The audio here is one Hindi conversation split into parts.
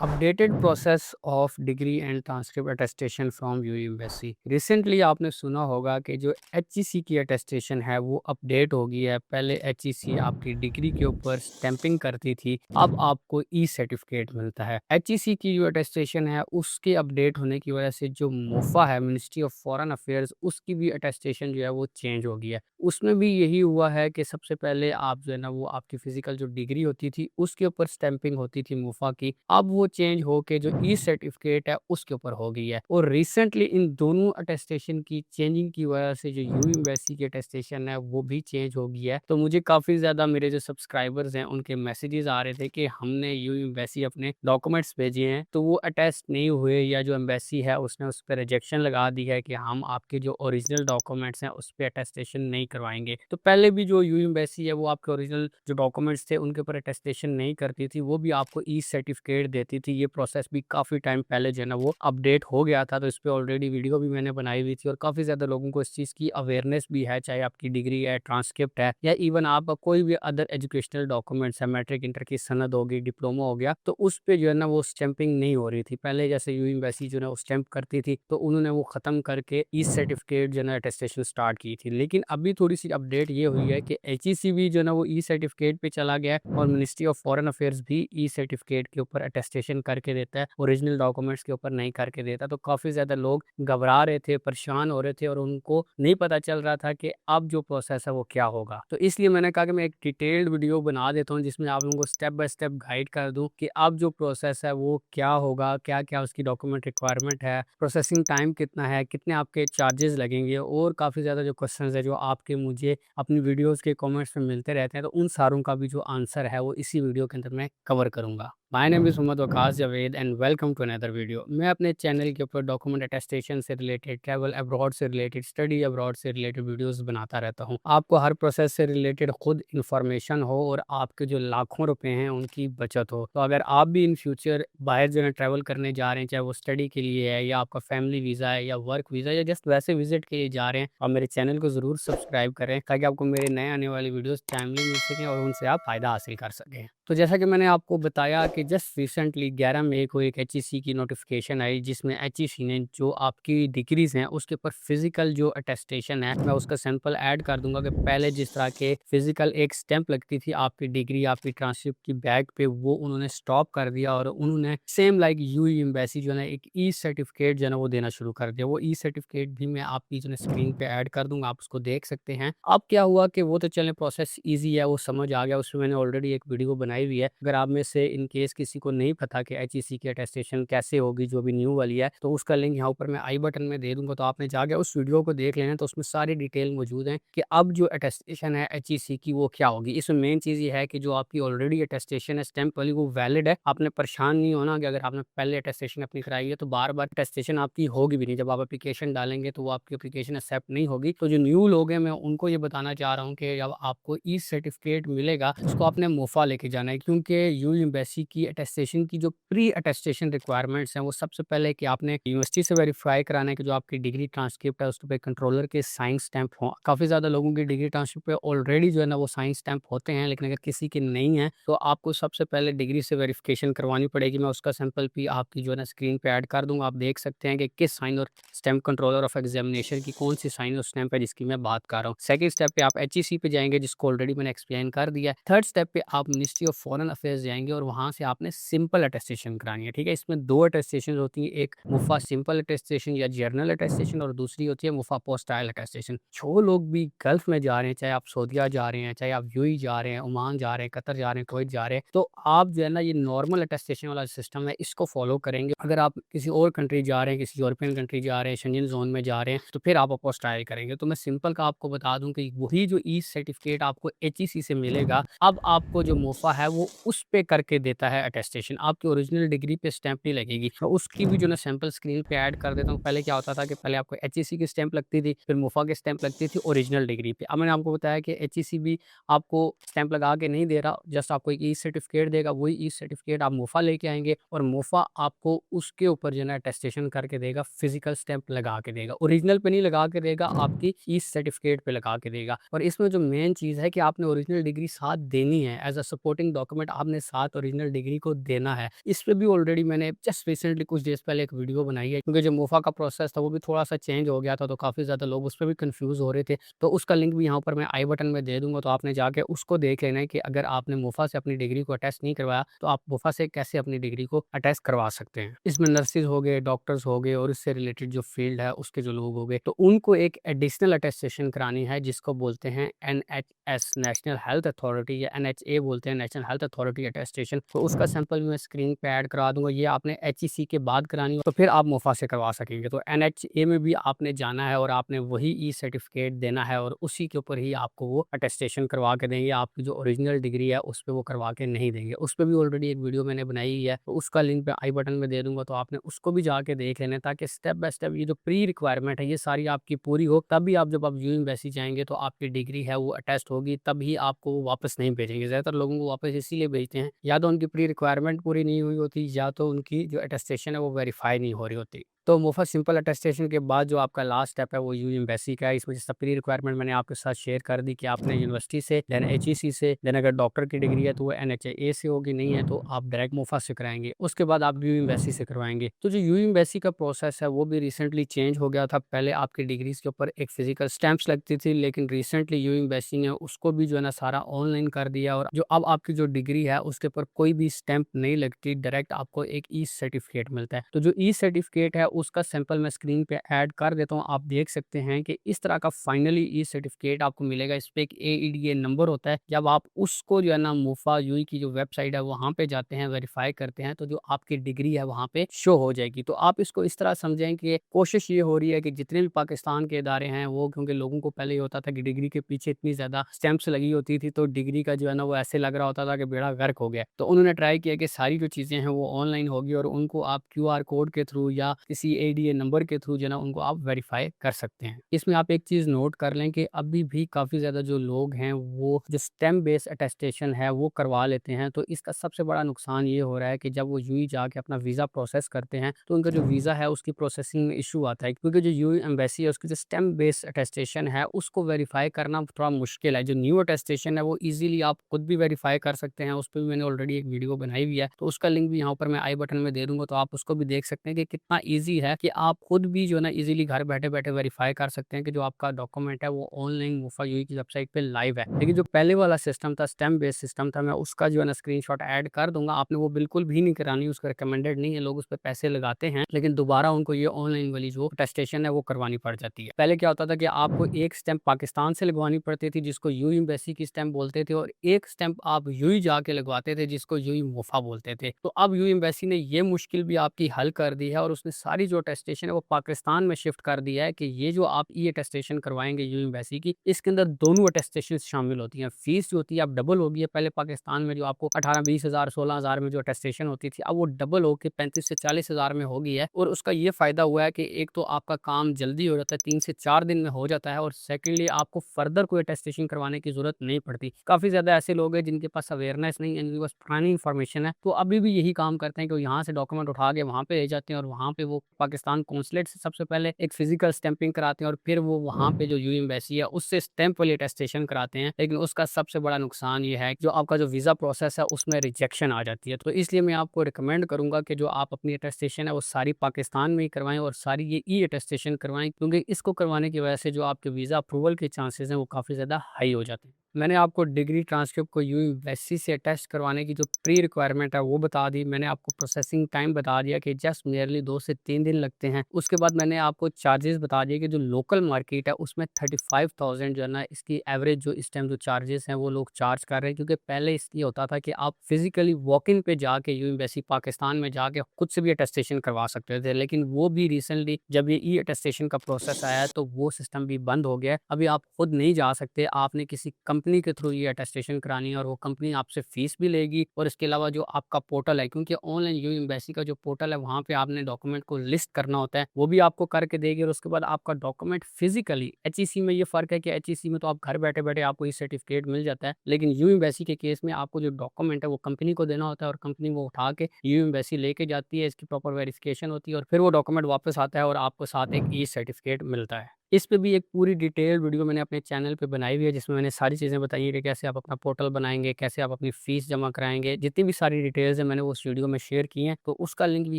Updated process of degree and transcript attestation from you embassy. Recently आपने सुना होगा कि जो एचईसी की अटेस्टेशन है वो अपडेट हो गई है। पहले एचईसी आपकी डिग्री के ऊपर स्टैंपिंग करती थी, अब आपको ई सर्टिफिकेट मिलता है। एचईसी की जो अटेस्टेशन है उसके अपडेट होने की वजह से जो मोफा है, मिनिस्ट्री ऑफ फॉरेन अफेयर्स, उसकी भी अटेस्टेशन जो है वो चेंज हो गई है। उसमें भी यही हुआ है कि सबसे पहले आप जो है ना वो आपकी फिजिकल जो डिग्री होती थी उसके ऊपर स्टैंपिंग होती थी मोफा की, अब वो चेंज हो के जो ई सर्टिफिकेट है उसके ऊपर हो गई है। और रिसेंटली इन दोनों अटेस्टेशन की चेंजिंग की वजह से जो यू एम्बेसी की अटेस्टेशन है वो भी चेंज हो गई है। तो मुझे काफ़ी ज़्यादा मेरे जो सब्सक्राइबर्स हैं उनके मैसेजेस आ रहे थे कि हमने यू एम्बेसी अपने डॉक्यूमेंट्स भेजे हैं तो वो अटेस्ट नहीं हुए, या जो एम्बेसी है उसने उस पर रिजेक्शन लगा दी है कि हम आपके जो ओरिजिनल डॉक्यूमेंट्स हैं उस पर अटेस्टेशन नहीं करवाएंगे। तो पहले भी जो यू एम्बेसी है वो आपके ओरिजिनल जो डॉक्यूमेंट्स थे उनके ऊपर अटेस्टेशन नहीं करती थी, वो भी आपको ई सर्टिफिकेट देती थी। ये प्रोसेस भी काफ़ी टाइम पहले जो है ना वो अपडेट हो गया था, तो इस पे ऑलरेडी वीडियो भी मैंने बनाई हुई थी और काफ़ी ज़्यादा लोगों को इस चीज़ की अवेयरनेस भी है, चाहे आपकी डिग्री है, ट्रांसक्रिप्ट है, या इवन आपका कोई भी अदर एजुकेशनल डॉक्यूमेंट्स है, मैट्रिक इंटर की सनद होगी, डिप्लोमा हो गया, तो उस पे जो है ना वो स्टैंपिंग नहीं हो रही थी। पहले जैसे यू एम्बेसी जो है वो स्टैंप करती थी, तो उन्होंने वो ख़त्म करके ई सर्टिफिकेट जो है ना अटेस्टेशन स्टार्ट की थी। लेकिन अभी थोड़ी सी अपडेट ये हुई है कि एचईसी भी जो है ना वो ई सर्टिफिकेट पे चला गया है और मिनिस्ट्री ऑफ फॉरेन अफेयर्स भी ई सर्टिफिकेट के ऊपर अटेस्टेशन करके देता है, ओरिजिनल डॉक्यूमेंट्स के ऊपर नहीं करके देता। तो काफ़ी ज़्यादा लोग घबरा रहे थे, परेशान हो रहे थे और उनको नहीं पता चल रहा था कि अब जो प्रोसेस है वो क्या होगा। तो इसलिए मैंने कहा कि मैं एक डिटेल्ड वीडियो बना देता हूँ जिसमें आप लोगों को स्टेप बाय स्टेप गाइड कर दूँ कि अब जो प्रोसेस है वो क्या होगा, क्या-क्या उसकी डॉक्यूमेंट रिक्वायरमेंट है, प्रोसेसिंग टाइम कितना है, कितने आपके चार्जेस लगेंगे, और काफ़ी ज़्यादा जो क्वेश्चंस है जो आपके मुझे अपनी वीडियोज़ के कमेंट्स में मिलते रहते हैं, तो उन सारों का भी जो आंसर है वो इसी वीडियो के अंदर मैं कवर करूँगा। My name is Mohammad Waqas Javed and welcome to another video. मैं अपने चैनल के ऊपर डॉक्यूमेंट अटेस्टेशन से रिलेटेड, ट्रैवल अब्रॉड से रिलेटेड, स्टडी अब्रॉड से रिलेटेड वीडियोज़ बनाता रहता हूँ। आपको हर प्रोसेस से रिलेटेड खुद इन्फॉर्मेशन हो और आपके जो लाखों रुपए हैं उनकी बचत हो। तो अगर आप भी इन फ्यूचर बाहर जो है ट्रैवल करने जा रहे हैं, चाहे वो स्टडी के लिए है या आपका फैमिली वीज़ा है या वर्क वीज़ा या जस्ट वैसे विजिट के लिए जा रहे हैं, आप मेरे चैनल को ज़रूर सब्सक्राइब करें ताकि आपको मेरे नए आने वाली वीडियोज़ टाइमली मिल सकें और उनसे आप फ़ायदा हासिल कर सकें। तो जैसा कि मैंने आपको बताया कि जस्ट रिसेंटली 11 मई को एक एचईसी की नोटिफिकेशन आई जिसमें एचईसी ने जो आपकी डिग्रीज़ हैं उसके ऊपर फिजिकल जो अटेस्टेशन है, मैं उसका सैंपल ऐड कर दूंगा कि पहले जिस तरह के फिजिकल एक स्टैंप लगती थी आपकी डिग्री, आपकी ट्रांसक्रिप्ट की बैग पे, वो उन्होंने स्टॉप कर दिया और उन्होंने सेम लाइक यू एम्बेसी जो है ना एक ई सर्टिफिकेट जो है ना वो देना शुरू कर दिया। वो ई सर्टिफिकेट भी मैं आपकी जो है स्क्रीन पे ऐड कर दूंगा, आप उसको देख सकते हैं। अब क्या हुआ कि वो तो चले प्रोसेस ईजी है, वो समझ आ गया, उसमें मैंने ऑलरेडी एक वीडियो बनाई हुई है। अगर आप में से इन केस किसी को नहीं पता कि एचईसी की अटेस्टेशन कैसे होगी जो अभी न्यू वाली है, तो उसका लिंक यहाँ ऊपर मैं आई बटन में दे दूंगा, तो आपने जाके उस वीडियो को देख लेना, तो उसमें सारी डिटेल मौजूद है कि अब जो अटेस्टेशन है एचईसी की वो क्या होगी। इसमें मेन चीज़ ये है कि जो आपकी ऑलरेडी अटेस्टेशन है स्टैंप वाली वो वैलिड है। आपने परेशान नहीं होना कि अगर आपने पहले अटेस्टेशन अपनी कराई है तो बार बार अटेस्टेशन आपकी होगी भी नहीं। जब आप एप्लीकेशन डालेंगे तो वो आपकी एप्लीकेशन एक्सेप्ट नहीं होगी। तो जो न्यू लोग हैं मैं उनको ये बताना चाह रहा हूँ कि जब आपको ई सर्टिफिकेट मिलेगा उसको आपने मुफ़ा लेके जाना है, क्योंकि यू एम्बेसी की अटेस्टेशन की जो प्री अटेस्टेशन रिक्वायरमेंट्स हैं वो सबसे पहले कि आपने यूनिवर्सिटी से वेरीफाई कराना है कि जो आपकी डिग्री ट्रांसक्रिप्ट है उस पे कंट्रोलर के साइन स्टैंप हो। काफ़ी ज़्यादा लोगों की डिग्री ट्रांसक्रिप्ट पे ऑलरेडी जो है ना वो साइन स्टैंप होते हैं, लेकिन अगर किसी के नहीं है तो आपको सबसे पहले डिग्री से वेरिफिकेशन करवानी पड़ेगी। मैं उसका सैंपल भी आपकी जो है ना स्क्रीन पे ऐड कर दूंगा, आप देख सकते हैं कि किस साइन और स्टैंप कंट्रोलर ऑफ एग्जामिनेशन की कौन सी साइन और स्टैंप है जिसकी मैं बात कर रहा हूँ। सेकंड स्टेप पे आप एचईसी पे जाएंगे जिसको ऑलरेडी मैंने एक्सप्लेन कर दिया है। थर्ड स्टेप पे आप मिनिस्ट्री ऑफ फॉरेन अफेयर्स जाएंगे और वहां से आपने सिंपल अटेस्टेशन करानी है। ठीक है, इसमें दो अटेस्टेशन होती है, एक मुफा सिंपल अटेस्टेशन या जर्नल अटेस्टेशन और दूसरी होती है मुफा पोस्टाइल अटेस्टेशन। जो लोग भी गल्फ में जा रहे हैं, चाहे आप सऊदीया जा रहे हैं, चाहे आप यूएई जा रहे हैं, ओमान जा रहे हैं, कतर जा रहे हैं, कुवैत जा रहे हैं, तो आप जो है ना ये नॉर्मल अटेस्टेशन वाला सिस्टम है इसको फॉलो करेंगे। अगर आप किसी और कंट्री जा रहे हैं, किसी यूरोपियन कंट्री जा रहे हैं, शेंजन जोन में जा रहे हैं, तो फिर आप अपोस्टाइल करेंगे। तो मैं सिंपल का आपको बता दूं कि वही जो ई सर्टिफिकेट आपको एचईसी से मिलेगा, अब आपको जो मुफा है वो उस पे करके देता है अटेस्टेशन, आपकी ओरिजिनल डिग्री पे स्टैंप नहीं लगेगी। तो उसकी भी जो ना सैंपल स्क्रीन पे ऐड कर देता हूँ। पहले क्या होता था कि पहले आपको एचईसी की स्टैंप लगती थी, फिर मुफा की स्टैंप लगती थी ओरिजिनल डिग्री पे। अब मैंने आपको बताया कि एचईसी भी आपको स्टैंप लगा के नहीं दे रहा, जस्ट आपको एक ई सर्टिफिकेट देगा, वही ई सर्टिफिकेट आप मुफा लेके आएंगे और मुफा आपको उसके ऊपर जो है अटेस्टेशन करके देगा, फिजिकल स्टैंप लगा के देगा, ओरिजिनल पे नहीं लगा के देगा, आपकी ई सर्टिफिकेट पे लगा के देगा। और इसमें जो मेन चीज़ है कि आपने ओरिजिनल डिग्री साथ देनी है, एज अ सपोर्टिंग डॉक्यूमेंट आपने साथ ओरिजिनल डिग्री को देना है। इस पे भी ऑलरेडी मैंने जस्ट रिसेंटली कुछ डेज़ पहले एक वीडियो बनाई है, क्योंकि जो मोफ़ा का प्रोसेस था वो भी थोड़ा-सा चेंज हो गया था, तो काफ़ी ज़्यादा लोग उस पे भी कन्फ्यूज़ हो रहे थे। तो उसका लिंक भी यहाँ पर मैं आई बटन में दे दूँगा, तो आपने जाके उसको देख लेना है कि अगर आपने मोफ़ा से अपनी डिग्री को अटेस्ट नहीं करवाया, तो आप मोफ़ा से कैसे अपनी डिग्री को अटेस्ट करवा सकते हैं। इसमें नर्सेज़ हो गए, डॉक्टर्स हो गए और इससे रिलेटेड जो फ़ील्ड है उसके जो लोग हो गए, तो उनको एक एडिशनल अटेस्टेशन करानी है जिसको बोलते हैं एनएचएस नेशनल हेल्थ अथॉरिटी, या एनएचए बोलते हैं नेशनल हेल्थ अथॉरिटी अटेस्टेशन। तो उसका सैंपल मैं स्क्रीन पे ऐड करा दूँगा। ये आपने एचईसी के बाद करानी हो तो फिर आप मोफ़ा से करवा सकेंगे। तो एनएचए में भी आपने जाना है और आपने वही ई सर्टिफ़िकेट देना है और उसी के ऊपर ही आपको वो अटेस्टेशन करवा के देंगे। आपकी जो ओरिजिनल डिग्री है उस पे वो करवा के नहीं देंगे। उस पे भी ऑलरेडी एक वीडियो मैंने बनाई हुई है, तो उसका लिंक मैं आई बटन में दे दूँगा, तो आपने उसको भी जाके देख लेना है, ताकि स्टेप बाय स्टेप ये जो प्री रिक्वायरमेंट है ये सारी आपकी पूरी हो, तभी आप जब आप यूँ एम्बेसी जाएँगे तो आपकी डिग्री है वो अटेस्ट होगी, तभी आपको वो वापस नहीं भेजेंगे। ज़्यादातर लोगों को वापस इसीलिए भेजते हैं, या तो उनकी प्री रिक्वायरमेंट पूरी नहीं हुई होती, या तो उनकी जो अटेस्टेशन है वो वेरीफ़ाई नहीं हो रही होती। तो मोफा सिंपल अटेस्टेशन के बाद जो आपका लास्ट स्टेप है वो यूँ एम्बेसी का है। इसमें सब प्री रिक्वायरमेंट मैंने आपके साथ शेयर कर दी कि आपने यूनिवर्सिटी से, देन एचईसी से, देन अगर डॉक्टर की डिग्री है तो वो एनएचए से होगी, नहीं है तो आप डायरेक्ट मोफा से कराएँगे। उसके बाद आप यूँ एम्बेसी से करवाएँगे। तो जो यूँ एम्बेसी का प्रोसेस है वो भी रिसेंटली चेंज हो गया था। पहले आपकी डिग्रीज़ के ऊपर एक फिज़िकल स्टैम्प्स लगती थी, लेकिन रिसेंटली यूँ एम्बेसी ने उसको भी जो है ना सारा ऑनलाइन कर दिया, और जो अब आपकी जो डिग्री है उसके ऊपर कोई भी स्टैम्प नहीं लगती, डायरेक्ट आपको एक ई सर्टिफिकेट मिलता है। तो जो ई सर्टिफिकेट है उसका सैंपल मैं स्क्रीन पे ऐड कर देता हूँ। आप देख सकते हैं कि इस तरह का फाइनली ई सर्टिफिकेट आपको मिलेगा। इस पे एक एईडीए नंबर होता है। जब आप उसको जो है ना मुफ़ा यूई की जो वेबसाइट है वहाँ पे जाते हैं, वेरीफाई करते हैं, तो जो आपकी डिग्री है वहाँ पे शो हो जाएगी। तो आप इसको इस तरह समझें कि कोशिश ये हो रही है कि जितने भी पाकिस्तान के इदारे हैं वो, क्योंकि लोगों को पहले ये होता था कि डिग्री के पीछे इतनी ज़्यादा स्टैम्प्स लगी होती थी, तो डिग्री का जो है ना वो ऐसे लग रहा होता था कि बेड़ा गर्क हो गया। तो उन्होंने ट्राई किया कि सारी जो चीज़ें हैं वो ऑनलाइन होगी, और उनको आप क्यूआर कोड के थ्रू या किसी एडीए नंबर के थ्रू जो है ना उनको आप वेरीफाई कर सकते हैं। इसमें आप एक चीज़ नोट कर लें कि अभी भी काफ़ी ज़्यादा जो लोग हैं वो जो स्टेम बेस्ड अटेस्टेशन है वो करवा लेते हैं। तो इसका सबसे बड़ा नुकसान ये हो रहा है कि जब वो यूएई जाके अपना वीज़ा प्रोसेस करते हैं तो उनका जो वीज़ा है उसकी प्रोसेसिंग में इशू आता है, क्योंकि जो यूएई एम्बेसी है उसकी जो स्टेम बेस्ड अटेस्टेशन है उसको वेरीफाई करना थोड़ा मुश्किल है। जो न्यू अटेस्टेशन है वो ईज़िली आप खुद भी वेरीफाई कर सकते हैं। उस पे भी मैंने ऑलरेडी एक वीडियो बनाई हुई है, तो उसका लिंक भी यहाँ पर मैं आई बटन में दे दूँगा, तो आप उसको भी देख सकते हैं कि कितना ईज़ी है कि आप खुद भी जो है ना ईज़िली घर बैठे-बैठे वेरीफाई कर सकते हैं कि जो आपका डॉक्यूमेंट है वो ऑनलाइन मुफ़ा यूएई की वेबसाइट पे लाइव है। लेकिन जो पहले वाला सिस्टम था, स्टेम बेस्ड सिस्टम था, मैं उसका जो है ना स्क्रीनशॉट ऐड कर दूँगा। आपने वो बिल्कुल भी नहीं करानी, उसका रिकमेंडेड नहीं है। लोग उस पे पैसे लगाते हैं, लेकिन दोबारा उनको ये ऑनलाइन वाली जो अटेस्टेशन है वो करवानी पड़ जाती है। पहले क्या होता था कि आपको एक स्टैम्प पाकिस्तान से लगवानी पड़ती थी जिसको यूएई एम्बेसी की स्टैम्प बोलते थे, और एक स्टैम्प आप यूएई जाके लगवाते थे जिसको यूएई मुफ़ा बोलते थे। तो अब यूएई एम्बेसी ने ये मुश्किल भी आपकी हल कर दी है, और उसने सारी जो अटेस्टेशन है वो पाकिस्तान में शिफ्ट कर दिया है कि ये जो आप ई अटेस्टेशन करवाएँगे यूएई एम्बेसी की, इसके अंदर दोनों अटेस्टेशन शामिल होती हैं। फीस जो होती है अब डबल हो गई है। पहले पाकिस्तान में जो आपको 18-20 हज़ार 16 हज़ार में जो अटेस्टेशन होती थी, अब वो डबल होके 35 से 40 हज़ार में हो गई है। और उसका ये फ़ायदा हुआ है कि एक तो आपका काम जल्दी हो जाता है, 3 से 4 दिन में हो जाता है, और सेकंडली आपको फर्दर कोई अटेस्टेशन करवाने की ज़रूरत नहीं पड़ती। काफ़ी ज़्यादा ऐसे लोग हैं जिनके पास अवेयरनेस नहीं है, जिनके पास पुरानी इन्फॉर्मेशन है, तो अभी भी यही काम करते हैं कि वो यहाँ से डॉक्यूमेंट उठा के वहाँ पे ले जाते हैं, और वहाँ पे वो पाकिस्तान कॉन्सुलेट से सबसे पहले एक फिजिकल स्टैंपिंग कराते हैं, और फिर वो वहाँ पे जो यूएई एम्बेसी है उससे स्टैंप वाली अटेस्टेशन कराते हैं। लेकिन उसका सबसे बड़ा नुकसान ये है कि जो आपका जो वीज़ा प्रोसेस है उसमें रिजेक्शन आ जाती है। तो इसलिए मैं आपको रिकमेंड करूँगा कि जो आप अपनी अटेस्टेशन है वो सारी पाकिस्तान में ही करवाएँ, और सारी ये ई अटेस्टेशन करवाएँ, क्योंकि इसको करवाने की वजह से जो आपके वीज़ा अप्रूवल के चांसेस हैं वो काफ़ी ज़्यादा हाई हो जाते हैं। मैंने आपको डिग्री ट्रांसक्रिप्ट को यूनिवर्सिटी से अटेस्ट करवाने की जो प्री रिक्वायरमेंट है वो बता दी। मैंने आपको प्रोसेसिंग टाइम बता दिया कि जस्ट नियरली 2 से 3 दिन लगते हैं। उसके बाद मैंने आपको चार्जेस बता दिए कि जो लोकल मार्केट है उसमें 35,000 जो है ना इसकी एवरेज जो इस टाइम जो चार्जेस हैं वो लोग चार्ज कर रहे हैं, क्योंकि पहले इसलिए होता था कि आप फिजिकली वॉक इन पे जाके यूनिवर्सिटी पाकिस्तान में जाके खुद से भी अटेस्टेशन करवा सकते थे। लेकिन वो भी रिसेंटली जब ये ई अटेस्टेशन का प्रोसेस आया है तो वो सिस्टम भी बंद हो गया है। अभी आप खुद नहीं जा सकते, आपने किसी कंपनी के थ्रू ये अटेस्टेशन करानी है, और वो कंपनी आपसे फीस भी लेगी। और इसके अलावा जो आपका पोर्टल है, क्योंकि ऑनलाइन यूएई एम्बेसी का जो पोर्टल है वहाँ पे आपने डॉक्यूमेंट को लिस्ट करना होता है, वो भी आपको करके देगी। और उसके बाद आपका डॉक्यूमेंट फिजिकली एचईसी में ये फ़र्क है कि एचईसी में तो आप घर बैठे-बैठे आपको ये सर्टिफिकेट मिल जाता है, लेकिन यूएई एम्बेसी के केस में आपको जो डॉक्यूमेंट है वो कंपनी को देना होता है, और कंपनी वो उठा के यूएई एम्बेसी लेके जाती है, इसकी प्रॉपर वेरिफिकेशन होती है, और फिर वो डॉक्यूमेंट वापस आता है और आपको साथ एक ई सर्टिफिकेट मिलता है। इस पे भी एक पूरी डिटेल वीडियो मैंने अपने चैनल पे बनाई हुई है, जिसमें मैंने सारी चीज़ें बताई हैं कि कैसे आप अपना पोर्टल बनाएँगे, कैसे आप अपनी फ़ीस जमा कराएँगे। जितनी भी सारी डिटेल्स हैं मैंने उस वीडियो में शेयर की हैं, तो उसका लिंक भी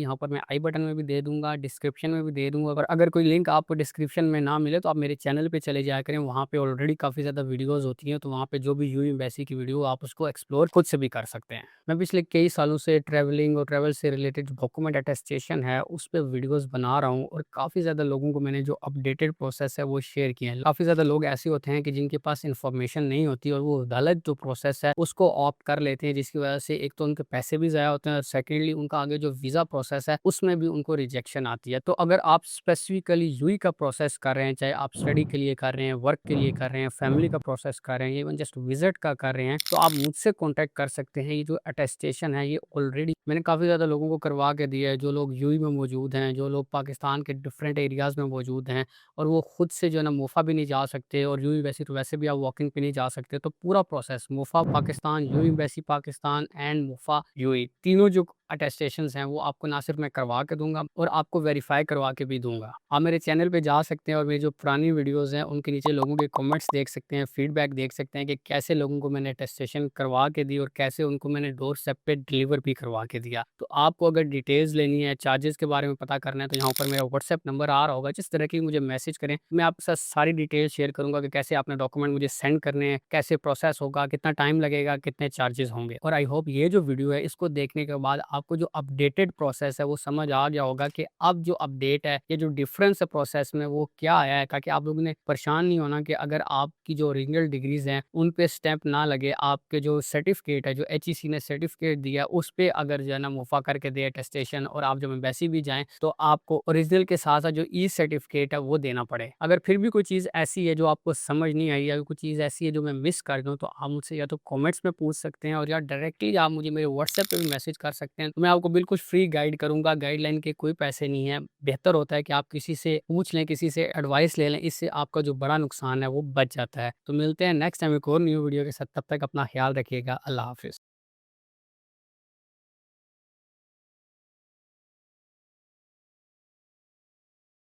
यहाँ पर मैं आई बटन में भी दे दूँगा, डिस्क्रिप्शन में भी दे दूँगा। और अगर कोई लिंक आपको डिस्क्रिप्शन में ना मिले तो आप मेरे चैनल पे चले जाया करें, वहाँ पे ऑलरेडी काफ़ी ज़्यादा वीडियोज़ होती हैं, तो वहाँ पे जो भी यूयू एम्बेसी की वीडियो आप उसको एक्सप्लोर खुद से भी कर सकते हैं। मैं पिछले कई सालों से ट्रैवलिंग और ट्रैवल से रिलेटेड डॉक्यूमेंट अटेस्टेशन है, उस पे वीडियोज़ बना रहा हूँ, और काफ़ी ज़्यादा लोगों को मैंने जो अपडेटेड प्रोसेस है वो शेयर किए हैं। काफ़ी ज़्यादा लोग ऐसे होते हैं कि जिनके पास इन्फॉर्मेशन नहीं होती और वो गलत जो प्रोसेस है उसको ऑप्ट कर लेते हैं, जिसकी वजह से एक तो उनके पैसे भी ज़ाया होते हैं, और सेकेंडली उनका आगे जो वीज़ा प्रोसेस है उसमें भी उनको रिजेक्शन आती है। तो अगर आप स्पेसिफिकली यूई का प्रोसेस कर रहे हैं, चाहे आप स्टडी के लिए कर रहे हैं, वर्क के लिए कर रहे हैं, फैमिली का प्रोसेस कर रहे हैं, इवन जस्ट विजिट का कर रहे हैं, तो आप मुझसे कॉन्टैक्ट कर सकते हैं। ये जो अटेस्टेशन है ये ऑलरेडी मैंने काफ़ी ज़्यादा लोगों को करवा के दिया है, जो लोग यूएई में मौजूद हैं, जो लोग पाकिस्तान के डिफरेंट एरियाज़ में मौजूद हैं, और वो खुद से जो है ना मोफ़ा भी नहीं जा सकते, और यूएई एम्बेसी तो वैसे भी आप वॉकिंग पे नहीं जा सकते। तो पूरा process MOFA Pakistan, UAE embassy Pakistan and MOFA UAE, तीनों जो अटेस्टेशंस हैं वो आपको ना सिर्फ मैं करवा के दूँगा, और आपको वेरीफ़ाई करवा के भी दूँगा। आप मेरे चैनल पे जा सकते हैं और मेरी जो पुरानी वीडियोज़ हैं उनके नीचे लोगों के कमेंट्स देख सकते हैं, फीडबैक देख सकते हैं कि कैसे लोगों को मैंने अटेस्टेशन करवा के दी और कैसे उनको मैंने डोर स्टेप पे डिलीवर भी करवा के दिया। तो आपको अगर डिटेल्स लेनी है, चार्जेज़ के बारे में पता करना है, तो यहाँ ऊपर मेरा व्हाट्सएप नंबर आ रहा होगा, जिस तरह की मुझे मैसेज करें, मैं आपके साथ सारी डिटेल शेयर करूँगा कि कैसे आपने डॉक्यूमेंट मुझे सेंड करने हैं, कैसे प्रोसेस होगा, कितना टाइम लगेगा, कितने चार्जेज़ होंगे। और आई होप ये जो वीडियो है इसको देखने के बाद आपको जो अपडेटेड प्रोसेस है वो समझ आ गया होगा कि अब जो अपडेट है, ये जो डिफरेंस है प्रोसेस में वो क्या आया है, ताकि आप लोगों ने परेशान नहीं होना कि अगर आपकी जो ओरिजिनल डिग्रीज़ हैं उन पे स्टैम्प ना लगे, आपके जो सर्टिफ़िकेट है, जो एचईसी ने सर्टिफ़िकेट दिया उस पे अगर जो है ना मुफ़ा करके दे अटेस्टेशन, और आप जब एम्बेसी भी जाएँ तो आपको ओरिजिनल के साथ-साथ जो ई सर्टिफ़िकेट है वो देना पड़े। अगर फिर भी कोई चीज़ ऐसी है जो आपको समझ नहीं आई, या कोई चीज़ ऐसी है जो मैं मिस कर दूँ, तो आप मुझसे या तो कमेंट्स में पूछ सकते हैं, और या डायरेक्टली आप मुझे मेरे व्हाट्सएप पे भी मैसेज कर सकते हैं। तो मैं आपको बिल्कुल फ्री गाइड करूँगा, गाइडलाइन के कोई पैसे नहीं है। बेहतर होता है कि आप किसी से पूछ लें, किसी से एडवाइस ले लें, इससे आपका जो बड़ा नुकसान है वो बच जाता है। तो मिलते हैं नेक्स्ट टाइम एक और न्यू वीडियो के साथ, तब तक अपना ख्याल रखिएगा। अल्लाह हाफ़िज़।